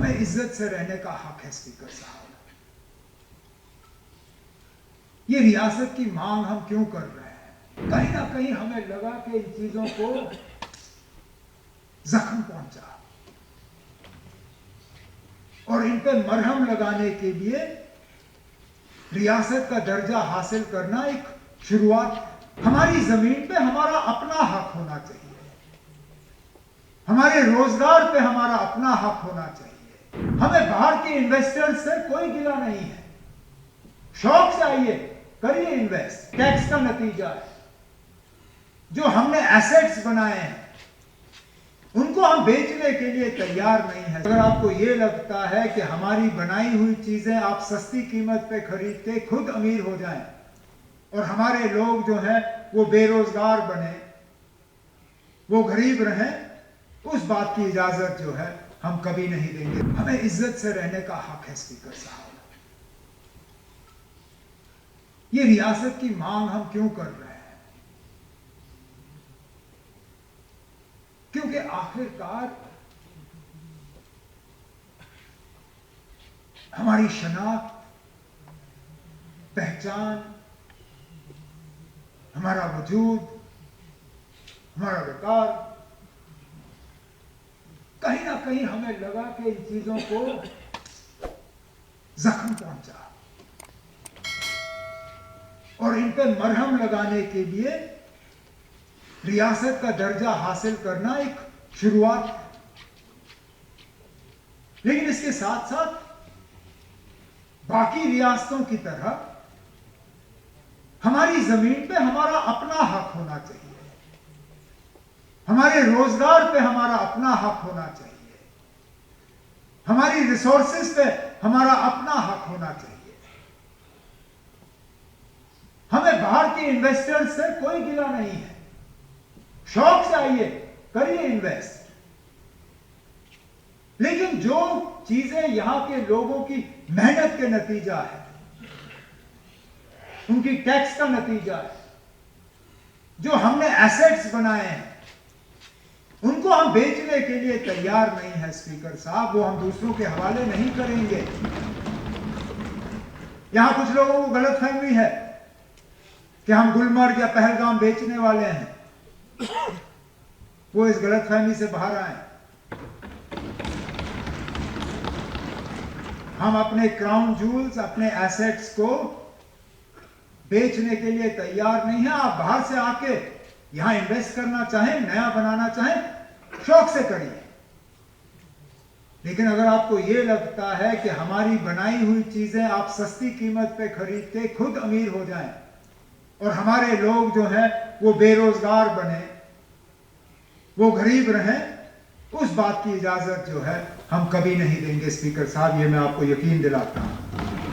हमें इज्जत से रहने का हक है स्पीकर साहब। ये रियासत की मांग हम क्यों कर रहे हैं? कहीं ना कहीं हमें लगा कि इन चीजों को जख्म पहुंचा और इन पे मरहम लगाने के लिए रियासत का दर्जा हासिल करना एक शुरुआत है। हमारी जमीन पे हमारा अपना हक होना चाहिए, हमारे रोजगार पे हमारा अपना हक होना चाहिए। हमें बाहर के इन्वेस्टर्स से कोई गिला नहीं है, शौक से आइए, करिए इन्वेस्ट। टैक्स का नतीजा है जो हमने एसेट्स बनाए हैं उनको हम बेचने के लिए तैयार नहीं है। अगर आपको ये लगता है कि हमारी बनाई हुई चीजें आप सस्ती कीमत पे खरीद के खुद अमीर हो जाएं और हमारे लोग जो हैं वो बेरोजगार बने, वो गरीब रहें, उस बात की इजाजत जो है हम कभी नहीं देंगे। हमें इज्जत से रहने का हक है स्पीकर साहब। ये रियासत की मांग हम क्यों कर रहे हैं? क्योंकि आखिरकार हमारी शनाख्त, पहचान, हमारा वजूद, हमारा विकार, कहीं ना कहीं हमें लगा कि इन चीजों को जख्म पहुंचा और इन पे मरहम लगाने के लिए रियासत का दर्जा हासिल करना एक शुरुआत है। लेकिन इसके साथ साथ बाकी रियासतों की तरह हमारी जमीन पे हमारा अपना हक होना चाहिए, हमारे रोजगार पे हमारा अपना हक होना चाहिए, हमारी रिसोर्सेज पे हमारा अपना हक होना चाहिए। हमें बाहर के इन्वेस्टर्स से कोई गिला नहीं है, शौक से आइए, करिए इन्वेस्ट। लेकिन जो चीजें यहां के लोगों की मेहनत के नतीजा है, उनकी टैक्स का नतीजा है, जो हमने एसेट्स बनाए हैं उनको हम बेचने के लिए तैयार नहीं है स्पीकर साहब, वो हम दूसरों के हवाले नहीं करेंगे। यहां कुछ लोगों को गलतफहमी है कि हम गुलमर्ग या पहलगाम बेचने वाले हैं, वो इस गलतफहमी से बाहर आए। हम अपने क्राउन जूल्स, अपने एसेट्स को बेचने के लिए तैयार नहीं है। आप बाहर से आके यहां इन्वेस्ट करना चाहें, नया बनाना चाहें, शौक से करिए। लेकिन अगर आपको यह लगता है कि हमारी बनाई हुई चीजें आप सस्ती कीमत पे खरीद के खुद अमीर हो जाएं और हमारे लोग जो हैं वो बेरोजगार बने, वो गरीब रहें, उस बात की इजाजत जो है हम कभी नहीं देंगे स्पीकर साहब, ये मैं आपको यकीन दिलाता हूं।